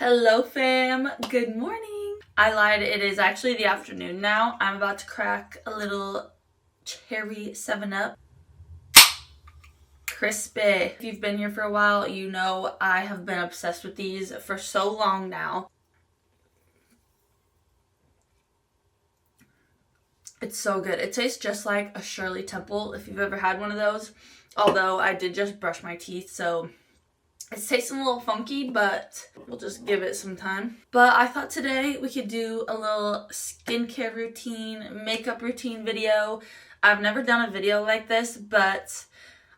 Hello fam, good morning. I lied, it is actually the afternoon now. I'm about to crack a little cherry 7-Up. Crispy. If you've been here for a while, you know I have been obsessed with these for so long now. It's so good. It tastes just like a Shirley Temple if you've ever had one of those. Although I did just brush my teeth, so it's tasting a little funky, but we'll just give it some time. But I thought today we could do a little skincare routine, makeup routine video. I've never done a video like this, but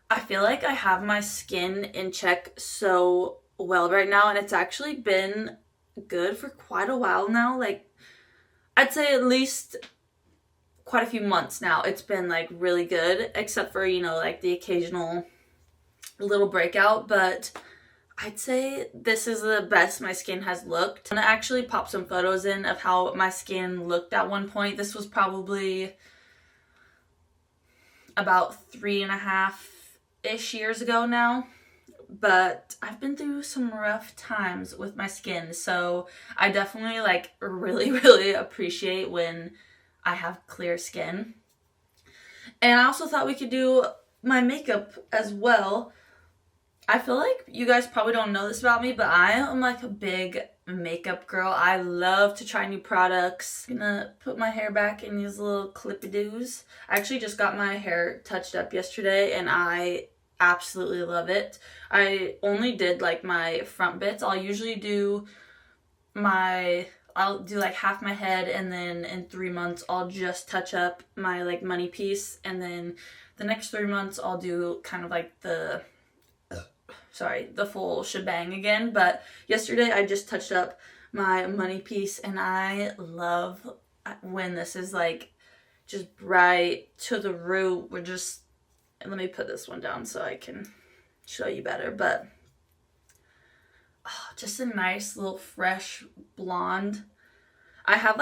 I feel like I have my skin in check so well right now, and it's actually been good for quite a while now. Like, I'd say at least quite a few months now. It's been like really good, except for, like the occasional little breakout, but I'd say this is the best my skin has looked. I'm gonna actually pop some photos in of how my skin looked at one point. This was probably about 3.5-ish years ago now. But I've been through some rough times with my skin, so I definitely really appreciate when I have clear skin. And I also thought we could do my makeup as well. I feel like you guys probably don't know this about me, but I am like a big makeup girl. I love to try new products. I'm gonna put my hair back in these little clippy-doos. I actually just got my hair touched up yesterday and I absolutely love it. I only did like my front bits. I'll do like half my head, and then in 3 months I'll just touch up my like money piece, and then the next 3 months I'll do kind of like the full shebang again. But yesterday I just touched up my money piece, and I love when this is like just bright to the root. Let me put this one down so I can show you better, but just a nice little fresh blonde. I have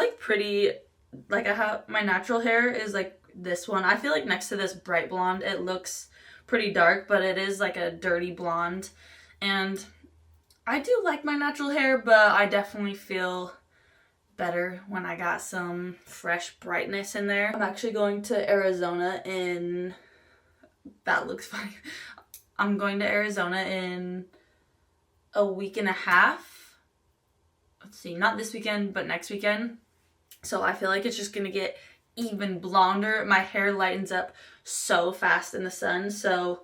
my natural hair is like this one. I feel like next to this bright blonde it looks pretty dark, but it is like a dirty blonde, and I do like my natural hair, but I definitely feel better when I got some fresh brightness in there. I'm actually going to Arizona that looks funny. I'm going to Arizona in a week and a half. Let's see, not this weekend, but next weekend. So I feel like it's just gonna get even blonder. My hair lightens up so fast in the sun, so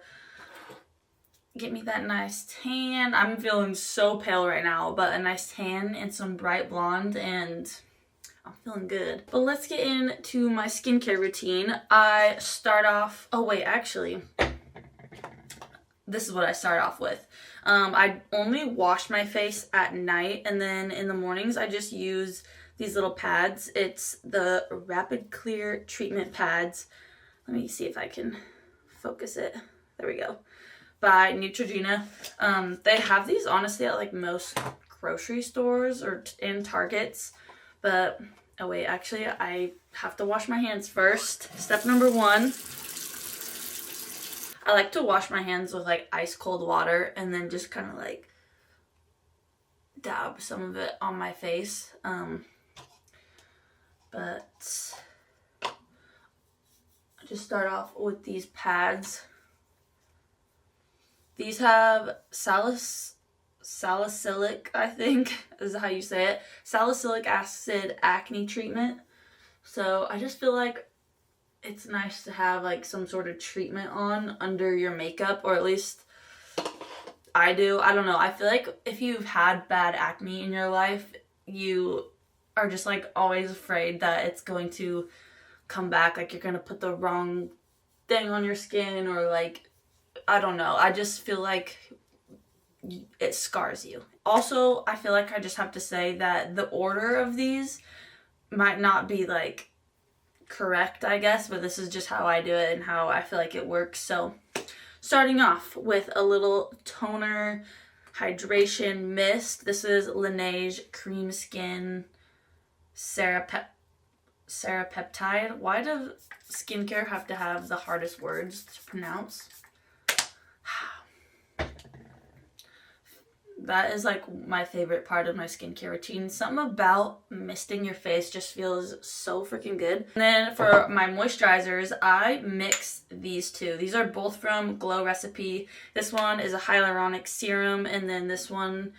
get me that nice tan. I'm feeling so pale right now, but a nice tan and some bright blonde, and I'm feeling good. But let's get into my skincare routine. This is what I start off with. I only wash my face at night, and then in the mornings I just use these little pads. It's the Rapid Clear Treatment Pads. Let me see if I can focus it. There we go. By Neutrogena. They have these honestly at like most grocery stores or in Targets. But, actually I have to wash my hands first. Step number 1. I like to wash my hands with like ice cold water and then just kind of like dab some of it on my face. But I just start off with these pads. These have salicylic, I think is how you say it, salicylic acid acne treatment. So I just feel like it's nice to have like some sort of treatment on under your makeup, or at least I do. I don't know. I feel like if you've had bad acne in your life, you are just like always afraid that it's going to come back, like you're going to put the wrong thing on your skin, or like, I don't know. I just feel like it scars you. Also, I feel like I just have to say that the order of these might not be like correct, I guess, but this is just how I do it and how I feel like it works. So starting off with a little toner hydration mist. This is Laneige Cream Skin Serapeptide. Why does skincare have to have the hardest words to pronounce? That is like my favorite part of my skincare routine. Something about misting your face just feels so freaking good. And then for my moisturizers, I mix these two. These are both from Glow Recipe. This one is a hyaluronic serum, and then this one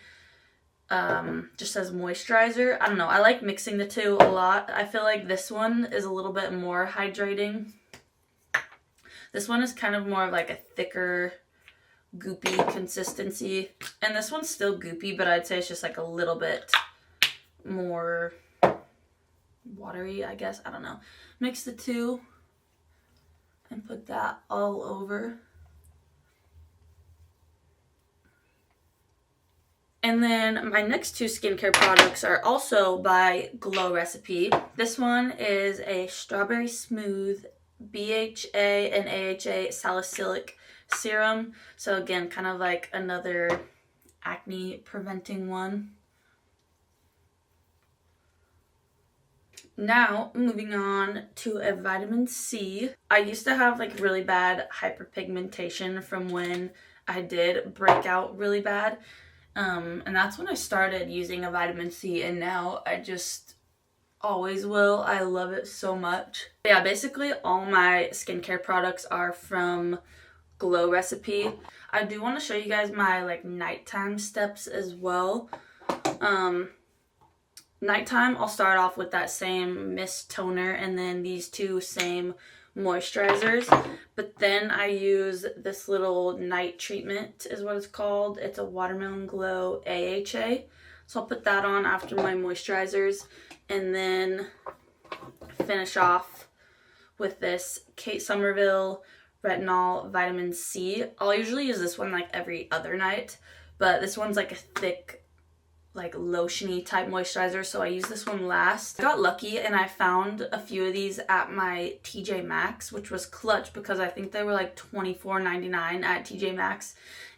just says moisturizer. I don't know. I like mixing the two a lot. I feel like this one is a little bit more hydrating. This one is kind of more of like a thicker, goopy consistency, and this one's still goopy, but I'd say it's just like a little bit more watery, I guess. I don't know. Mix the two and put that all over. And then my next two skincare products are also by Glow Recipe. This one is a Strawberry Smooth BHA and AHA Salicylic Serum. So again, kind of like another acne preventing one. Now, moving on to a vitamin C. I used to have like really bad hyperpigmentation from when I did break out really bad. And that's when I started using a vitamin C, and now I just always will. I love it so much. Yeah, basically all my skincare products are from Glow Recipe. I do want to show you guys my like nighttime steps as well. Nighttime, I'll start off with that same mist toner and then these two same moisturizers, but then I use this little night treatment is what it's called. It's a Watermelon Glow AHA, so I'll put that on after my moisturizers, and then finish off with this Kate Somerville Retinol Vitamin C. I'll usually use this one like every other night, but this one's like a thick, like lotiony type moisturizer, so I use this one last. I got lucky and I found a few of these at my TJ Maxx, which was clutch because I think they were like $24.99 at TJ Maxx,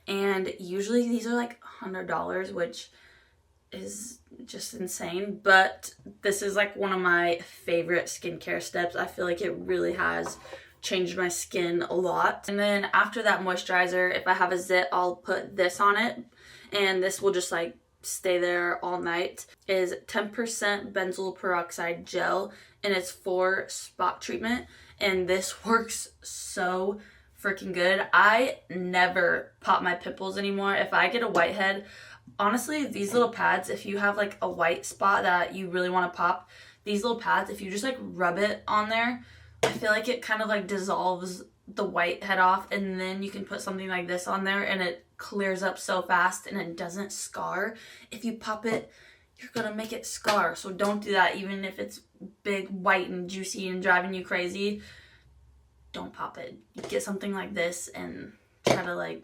and usually these are like $100, which is just insane. But this is like one of my favorite skincare steps. I feel like it really has changed my skin a lot. And then after that moisturizer, if I have a zit, I'll put this on it, and this will just like stay there all night. Is 10% benzoyl peroxide gel, and it's for spot treatment, and this works so freaking good. I never pop my pimples anymore. If I get a whitehead, honestly, these little pads, if you have like a white spot that you really want to pop, these little pads, if you just like rub it on there, I feel like it kind of like dissolves the whitehead off, and then you can put something like this on there and it clears up so fast and it doesn't scar. If you pop it, you're gonna make it scar, so don't do that. Even if it's big, white, and juicy and driving you crazy, don't pop it. Get something like this and try to like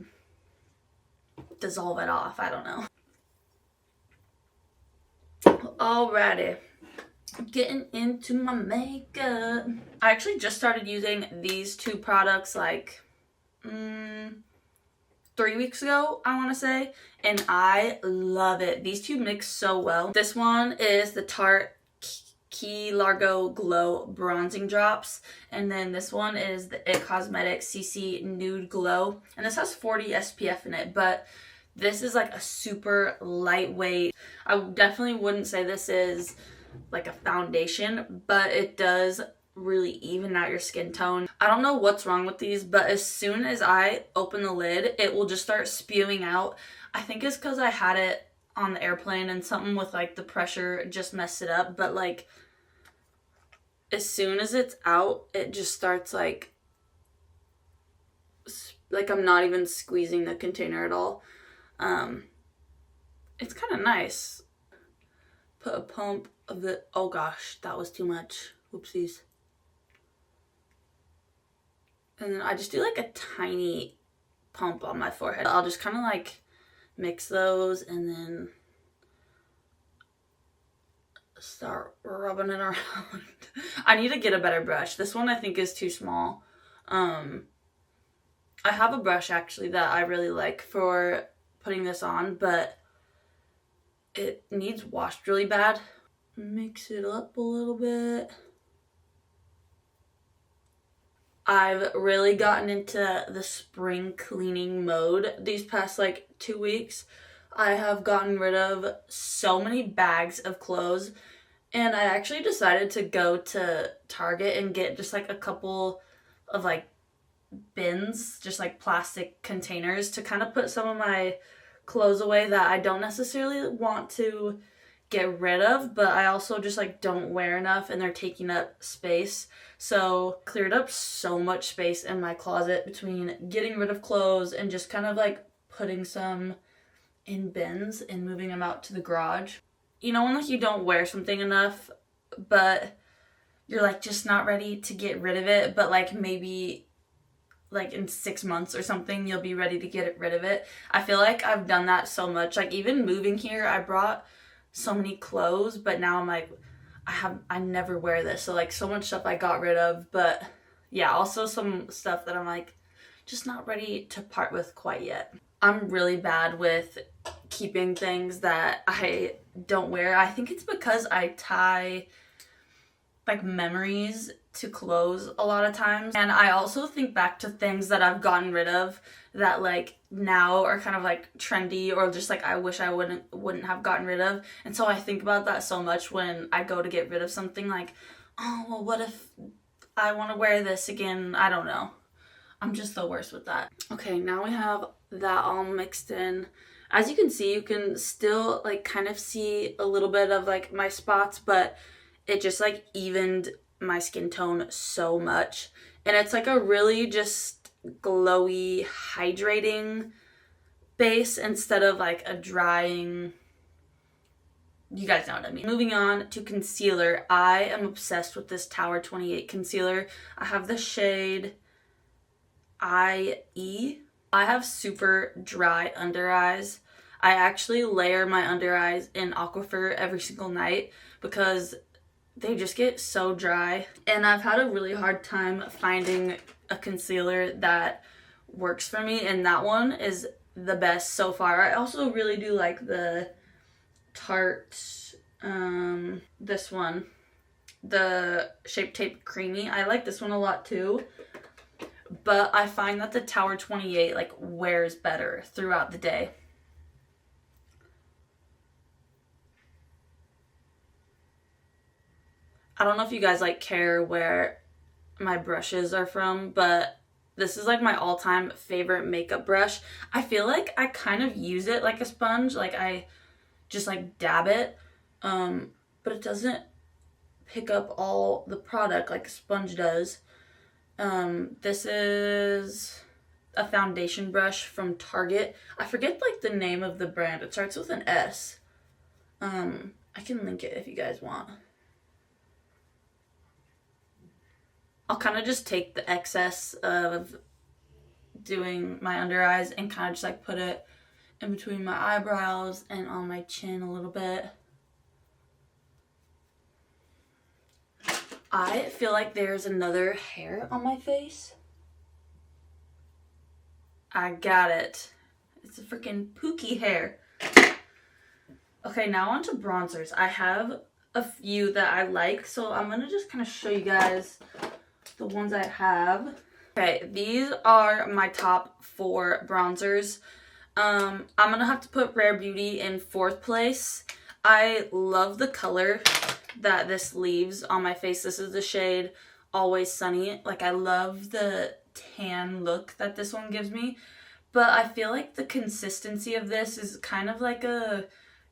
dissolve it off. I don't know. Alrighty, getting into my makeup. I actually just started using these two products like 3 weeks ago, I want to say, and I love it. These two mix so well. This one is the Tarte Key Largo Glow Bronzing Drops, and then this one is the It Cosmetics CC Nude Glow, and this has 40 SPF in it, but this is like a super lightweight. I definitely wouldn't say this is like a foundation, but it does really even out your skin tone. I don't know what's wrong with these, but as soon as I open the lid, it will just start spewing out. I think it's because I had it on the airplane and something with like the pressure just messed it up, but like as soon as it's out, it just starts like I'm not even squeezing the container at all. It's kind of nice. Put a pump of the, oh gosh, that was too much. Whoopsies. And then I just do like a tiny pump on my forehead. I'll just kind of like mix those and then start rubbing it around. I need to get a better brush. This one I think is too small. I have a brush actually that I really like for putting this on, but it needs washed really bad. Mix it up a little bit. I've really gotten into the spring cleaning mode these past like 2 weeks. I have gotten rid of so many bags of clothes, and I actually decided to go to Target and get just like a couple of like bins, just like plastic containers to kind of put some of my clothes away that I don't necessarily want to get rid of, but I also just like don't wear enough and they're taking up space. So cleared up so much space in my closet between getting rid of clothes and just kind of like putting some in bins and moving them out to the garage. You know, when like you don't wear something enough, but you're like just not ready to get rid of it, but like maybe like in 6 months or something you'll be ready to get rid of it. I feel like I've done that so much. Like even moving here, I brought so many clothes, but now I'm like, I never wear this. So like so much stuff I got rid of, but yeah, also some stuff that I'm like just not ready to part with quite yet. I'm really bad with keeping things that I don't wear. I think it's because I tie like memories to clothes a lot of times. And I also think back to things that I've gotten rid of that like now are kind of like trendy or just like I wish I wouldn't have gotten rid of. And so I think about that so much when I go to get rid of something, like, oh, well, what if I want to wear this again? I don't know. I'm just the worst with that. Okay, now we have that all mixed in. As you can see, you can still like kind of see a little bit of like my spots, but it just like evened my skin tone so much. And it's like a really just glowy, hydrating base instead of like a drying, you guys know what I mean. Moving on to concealer. I am obsessed with this Tower 28 concealer. I have the shade IE. I have super dry under eyes. I actually layer my under eyes in Aquifer every single night because they just get so dry. And I've had a really hard time finding a concealer that works for me, and that one is the best so far. I also really do like the Tarte, this one, the Shape Tape Creamy. I like this one a lot too. But I find that the Tower 28 like wears better throughout the day. I don't know if you guys like care where my brushes are from, but this is like my all-time favorite makeup brush. I feel like I kind of use it like a sponge, like I just like dab it, but it doesn't pick up all the product like a sponge does. This is a foundation brush from Target. I forget like the name of the brand. It starts with an S. I can link it if you guys want. I'll kind of just take the excess of doing my under eyes and kind of just like put it in between my eyebrows and on my chin a little bit. I feel like there's another hair on my face. I got it. It's a freaking Pookie hair. Okay, now on to bronzers. I have a few that I like, so I'm going to just kind of show you guys the ones I have. Okay, these are my top 4 bronzers. I'm going to have to put Rare Beauty in 4th place. I love the color that this leaves on my face. This is the shade Always Sunny. Like, I love the tan look that this one gives me, but I feel like the consistency of this is kind of like a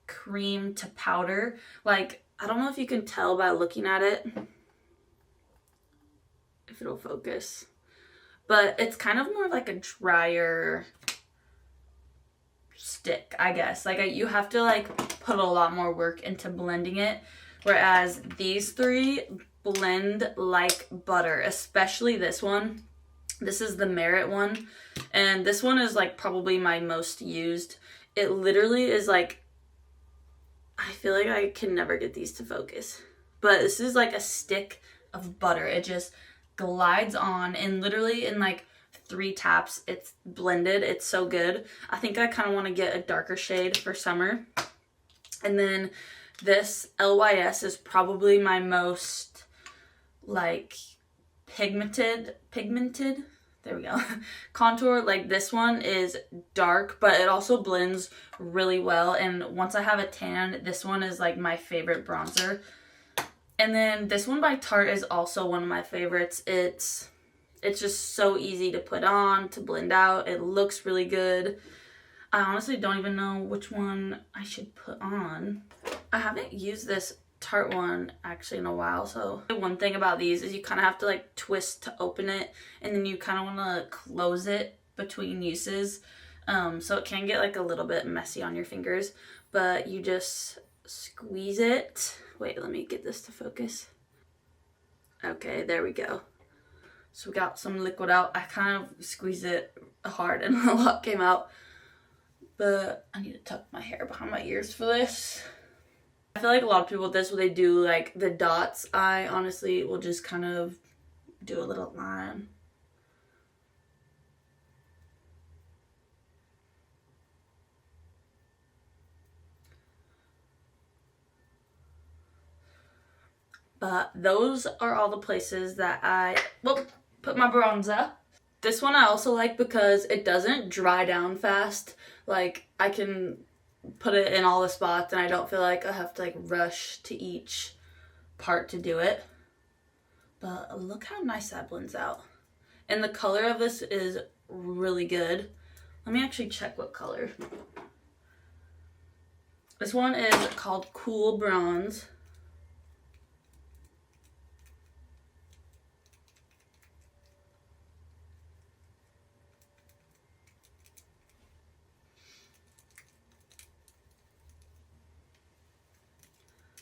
cream to powder. Like, I don't know if you can tell by looking at it, if it'll focus, but it's kind of more like a drier stick, I guess. Like, you have to like put a lot more work into blending it. Whereas these 3 blend like butter, especially this one. This is the Merit one. And this one is like probably my most used. It literally is like, I feel like I can never get these to focus. But this is like a stick of butter. It just glides on, and literally in like 3 taps, it's blended. It's so good. I think I kind of want to get a darker shade for summer. And then this LYS is probably my most like pigmented. there we go, contour. Like this one is dark, but it also blends really well. And once I have a tan, this one is like my favorite bronzer. And then this one by Tarte is also one of my favorites. It's just so easy to put on, to blend out. It looks really good. I honestly don't even know which one I should put on. I haven't used this Tarte one actually in a while, so one thing about these is you kind of have to like twist to open it, and then you kind of want to close it between uses, so it can get like a little bit messy on your fingers, but you just squeeze it. Wait, let me get this to focus. Okay, there we go. So we got some liquid out. I kind of squeezed it hard and a lot came out. But I need to tuck my hair behind my ears for this. I feel like a lot of people with this, when they do like the dots, I honestly will just kind of do a little line. But those are all the places that I put my bronzer. This one I also like because it doesn't dry down fast. Like, I can put it in all the spots and I don't feel like I have to like rush to each part to do it. But look how nice that blends out. And the color of this is really good. Let me actually check what color. This one is called Cool Bronze.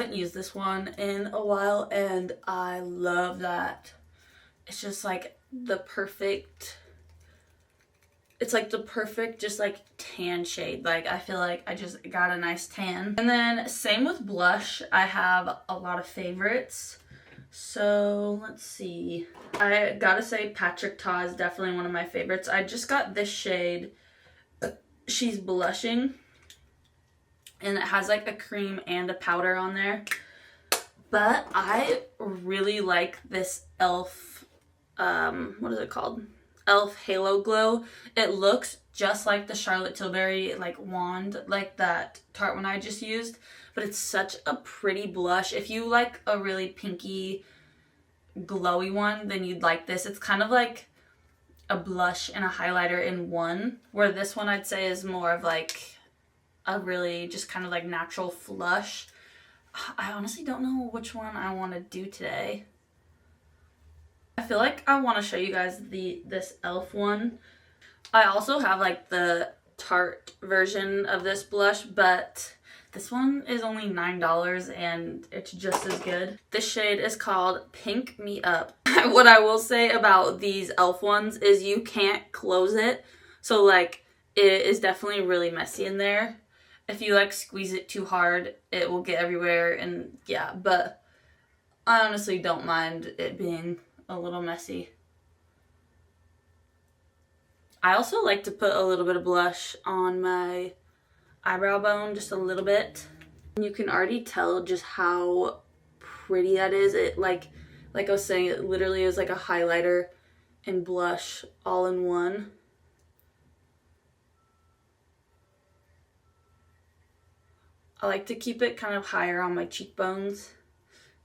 I haven't used this one in a while and I love that. It's just like the perfect, it's like the perfect just like tan shade. Like I feel like I just got a nice tan. And then same with blush. I have a lot of favorites. So let's see. I gotta say Patrick Ta is definitely one of my favorites. I just got this shade. She's blushing. And it has like a cream and a powder on there. But I really like this e.l.f. What is it called? e.l.f. Halo Glow. It looks just like the Charlotte Tilbury like wand, like that Tarte one I just used. But it's such a pretty blush. If you like a really pinky, glowy one, then you'd like this. It's kind of like a blush and a highlighter in one. Where this one I'd say is more of like a really just kind of like natural flush. I honestly don't know which one I want to do today. I feel like I want to show you guys this e.l.f. one. I also have like the Tarte version of this blush, but this one is only $9 and it's just as good. This shade is called Pink Me Up. What I will say about these e.l.f. ones is you can't close it. So like it is definitely really messy in there. If you like squeeze it too hard, it will get everywhere, and yeah, but I honestly don't mind it being a little messy. I also like to put a little bit of blush on my eyebrow bone, just a little bit. You can already tell just how pretty that is. It like I was saying, it literally is like a highlighter and blush all in one. I like to keep it kind of higher on my cheekbones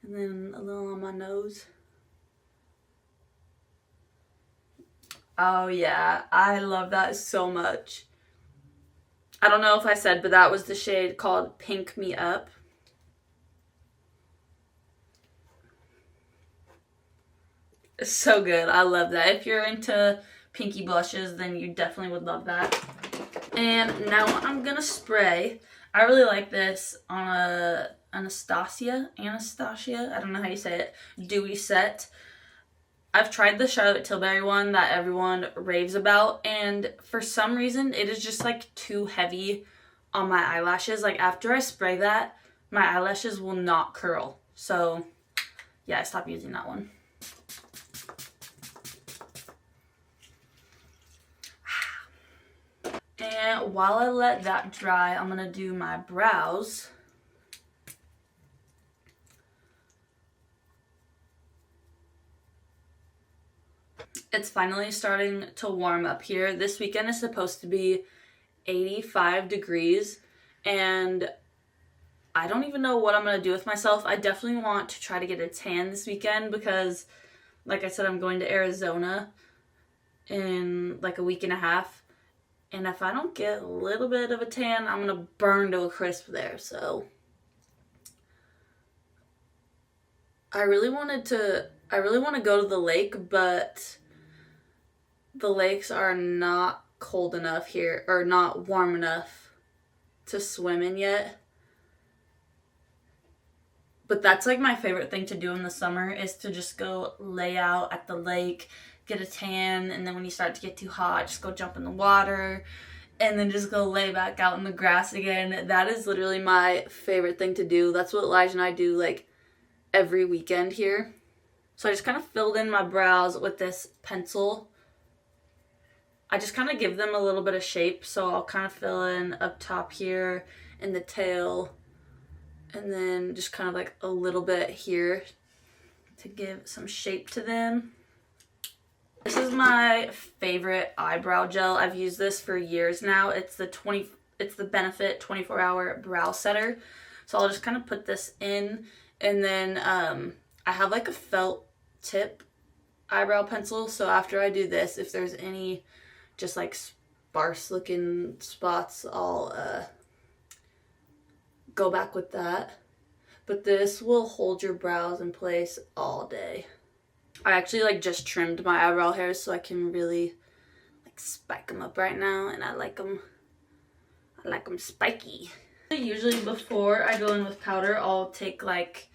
and then a little on my nose. Oh yeah, I love that so much. I don't know if I said, but that was the shade called Pink Me Up. It's so good. I love that. If you're into pinky blushes, then you definitely would love that. And now I'm gonna spray. I really like this on a Anastasia, I don't know how you say it, dewy set. I've tried the Charlotte Tilbury one that everyone raves about, and for some reason it is just like too heavy on my eyelashes. Like after I spray that, my eyelashes will not curl. So yeah, I stopped using that one. And while I let that dry, I'm going to do my brows. It's finally starting to warm up here. This weekend is supposed to be 85 degrees, and I don't even know what I'm going to do with myself. I definitely want to try to get a tan this weekend because, like I said, I'm going to Arizona in like a week and a half. And if I don't get a little bit of a tan, I'm going to burn to a crisp there. So I really want to go to the lake, but the lakes are not cold enough here, or not warm enough to swim in yet. But that's like my favorite thing to do in the summer, is to just go lay out at the lake, get a tan, and then when you start to get too hot, just go jump in the water, and then just go lay back out in the grass again. That is literally my favorite thing to do. That's what Elijah and I do like every weekend here. So I just kind of filled in my brows with this pencil. I just kind of give them a little bit of shape, so I'll kind of fill in up top here in the tail, and then just kind of like a little bit here to give some shape to them. This is my favorite eyebrow gel. I've used this for years now. It's the Benefit 24-hour brow setter. So I'll just kind of put this in, and then I have like a felt tip eyebrow pencil. So after I do this, if there's any just like sparse looking spots, I'll go back with that. But this will hold your brows in place all day. I actually like just trimmed my eyebrow hairs so I can really like spike them up right now, and I like them spiky. Usually before I go in with powder, I'll take like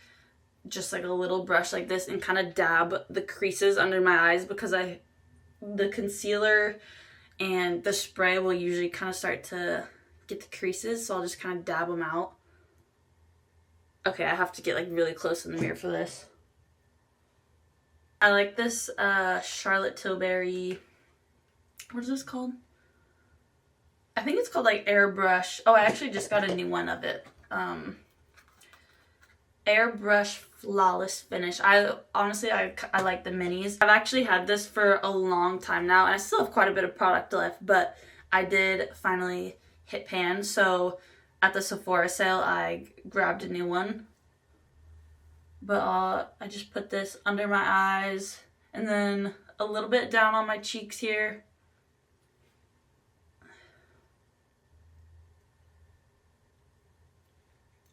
just like a little brush like this and kind of dab the creases under my eyes, because the concealer and the spray will usually kind of start to get the creases, so I'll just kind of dab them out. Okay, I have to get like really close in the mirror for this. I like this Charlotte Tilbury, what is this called? I think it's called like Airbrush. Oh, I actually just got a new one of it. Airbrush Flawless Finish. I like the minis. I've actually had this for a long time now, and I still have quite a bit of product left, but I did finally hit pan, so at the Sephora sale I grabbed a new one. But I just put this under my eyes, and then a little bit down on my cheeks here.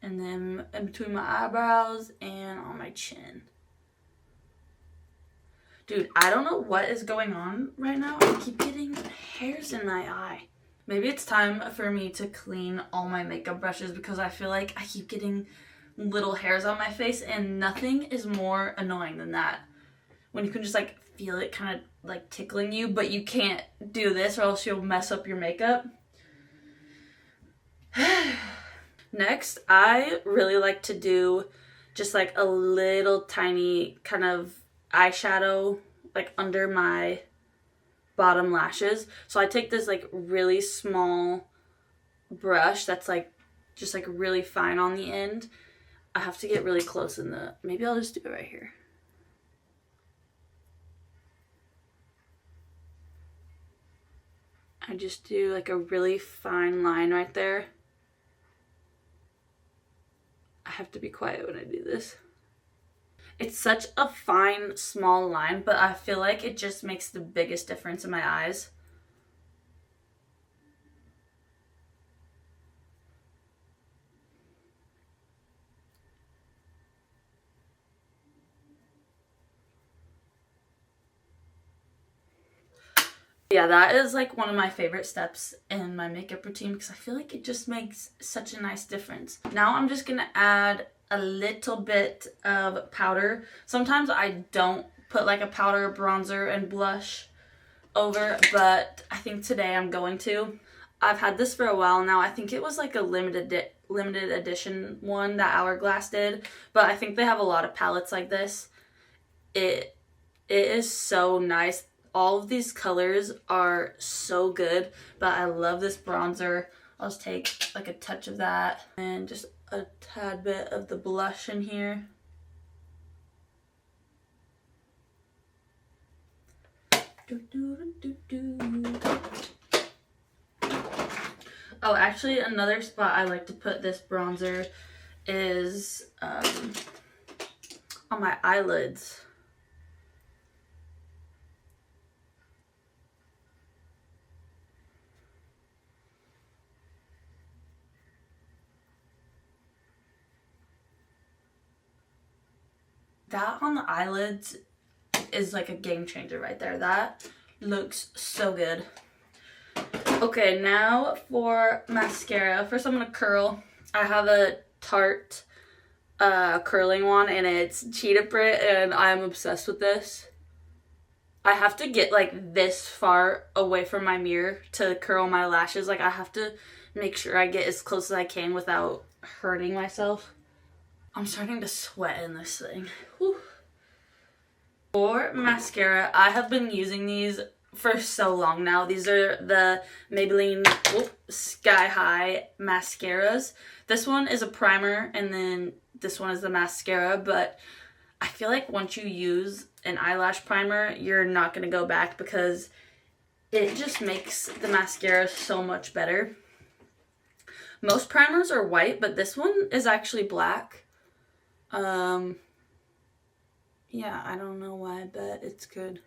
And then in between my eyebrows and on my chin. Dude, I don't know what is going on right now. I keep getting hairs in my eye. Maybe it's time for me to clean all my makeup brushes, because I feel like I keep getting little hairs on my face, and nothing is more annoying than that. When you can just like feel it kind of like tickling you, but you can't do this or else you'll mess up your makeup. Next, I really like to do just like a little tiny kind of eyeshadow like under my bottom lashes. So I take this like really small brush that's like just like really fine on the end. I have to get really close in the, maybe I'll just do it right here. I just do like a really fine line right there. I have to be quiet when I do this. It's such a fine, small line, but I feel like it just makes the biggest difference in my eyes. Yeah, that is like one of my favorite steps in my makeup routine, because I feel like it just makes such a nice difference. Now I'm just gonna add a little bit of powder. Sometimes I don't put like a powder, bronzer, and blush over, but I think today I'm going to. I've had this for a while now. I think it was like a limited edition one that Hourglass did, but I think they have a lot of palettes like this. It is so nice. All of these colors are so good, but I love this bronzer. I'll just take like a touch of that and just a tad bit of the blush in here. Oh, actually, another spot I like to put this bronzer is on my eyelids. That on the eyelids is like a game changer right there. That looks so good. Okay, now for mascara. First I'm gonna curl. I have a Tarte curling one, and it's cheetah print, and I'm obsessed with this. I have to get like this far away from my mirror to curl my lashes. Like, I have to make sure I get as close as I can without hurting myself. I'm starting to sweat in this thing. Whew. For mascara, I have been using these for so long now. These are the Maybelline Sky High mascaras. This one is a primer, and then this one is the mascara, but I feel like once you use an eyelash primer, you're not going to go back because it just makes the mascara so much better. Most primers are white, but this one is actually black. Yeah, I don't know why, but it's good.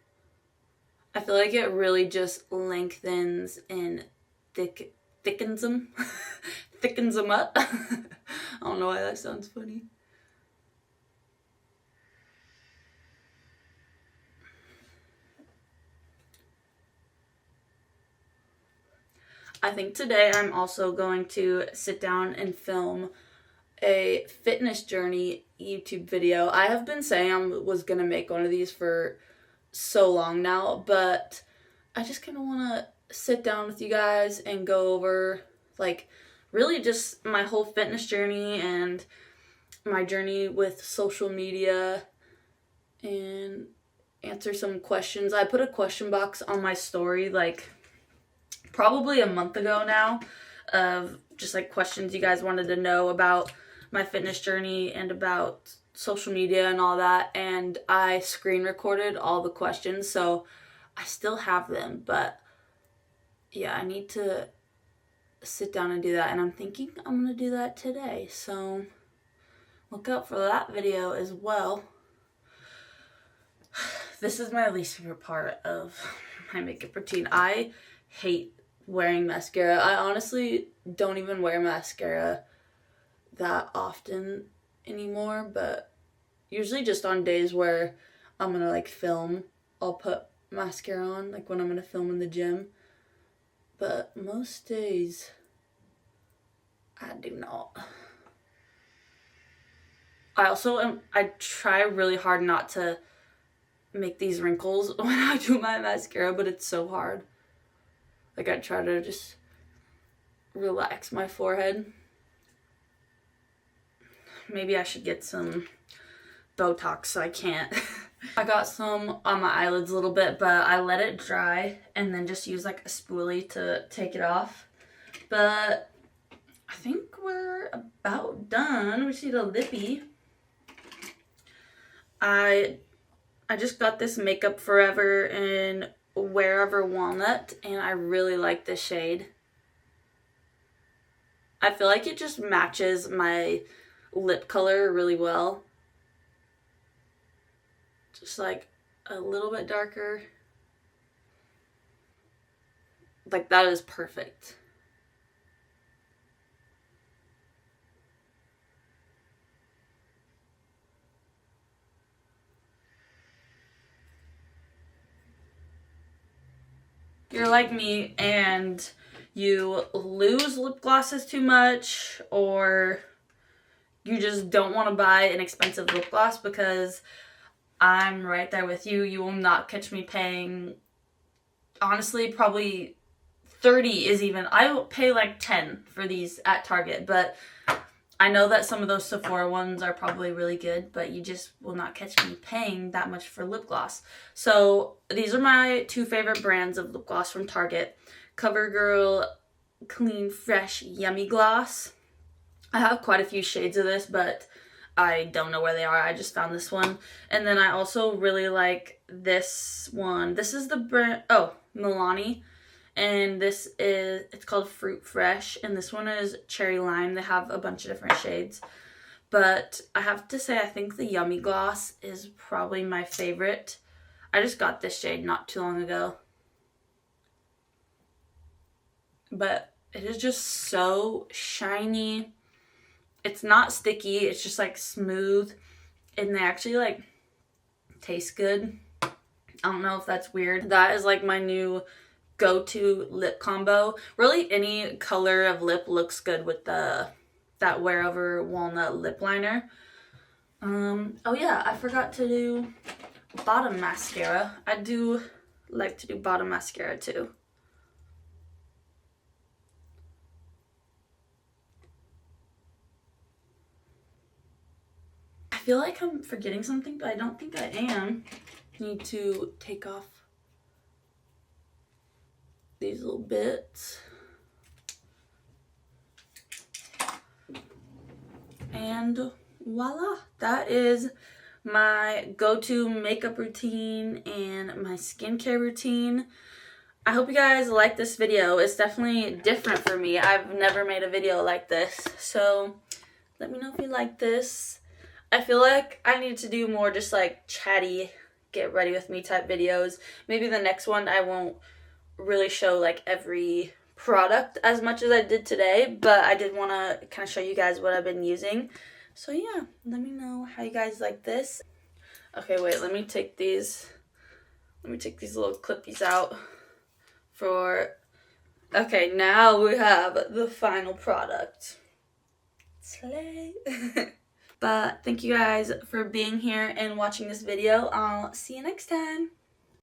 I feel like it really just lengthens and thickens them. Thickens them up. I don't know why that sounds funny. I think today I'm also going to sit down and film a fitness journey YouTube video. I have been saying I was going to make one of these for so long now, but I just kind of want to sit down with you guys and go over, like, really just my whole fitness journey and my journey with social media and answer some questions. I put a question box on my story, like, probably a month ago now, of just like questions you guys wanted to know about my fitness journey and about social media and all that, and I screen recorded all the questions, so I still have them. But yeah, I need to sit down and do that, and I'm thinking I'm gonna do that today, so look out for that video as well. This is my least favorite part of my makeup routine. I hate wearing mascara. I honestly don't even wear mascara that often anymore, but usually just on days where I'm gonna like film, I'll put mascara on, like when I'm gonna film in the gym. But most days I do not. I try really hard not to make these wrinkles when I do my mascara, but it's so hard. Like, I try to just relax my forehead. Maybe I should get some Botox so I can't. I got some on my eyelids a little bit, but I let it dry and then just use like a spoolie to take it off. But I think we're about done. We just need a lippy. I just got this Makeup Forever in Wherever Walnut, and I really like this shade. I feel like it just matches my lip color really well. Just like a little bit darker. Like, that is perfect. You're like me and you lose lip glosses too much, or you just don't want to buy an expensive lip gloss, because I'm right there with you. You will not catch me paying, honestly, probably 30 is even, I will pay like 10 for these at Target, but I know that some of those Sephora ones are probably really good, but you just will not catch me paying that much for lip gloss. So these are my two favorite brands of lip gloss from Target. CoverGirl Clean Fresh Yummy Gloss. I have quite a few shades of this, but I don't know where they are. I just found this one. And then I also really like this one. This is the brand, oh, Milani. And it's called Fruit Fresh. And this one is Cherry Lime. They have a bunch of different shades. But I have to say, I think the Yummy Gloss is probably my favorite. I just got this shade not too long ago. But it is just so shiny. It's not sticky. It's just like smooth. And they actually like taste good. I don't know if that's weird. That is like my new go-to lip combo. Really any color of lip looks good with that Wear Over Walnut lip liner. Oh yeah, I forgot to do bottom mascara. I do like to do bottom mascara too. I feel like I'm forgetting something, but I don't think I am. I need to take off these little bits. And voila, that is my go-to makeup routine and my skincare routine. I hope you guys like this video. It's definitely different for me. I've never made a video like this. So let me know if you like this. I feel like I need to do more just like chatty, get ready with me type videos. Maybe the next one I won't really show like every product as much as I did today, but I did want to kind of show you guys what I've been using. So yeah, let me know how you guys like this. Okay, wait, let me take these little clippies out for, okay, now we have the final product. Slay. But thank you guys for being here and watching this video. I'll see you next time.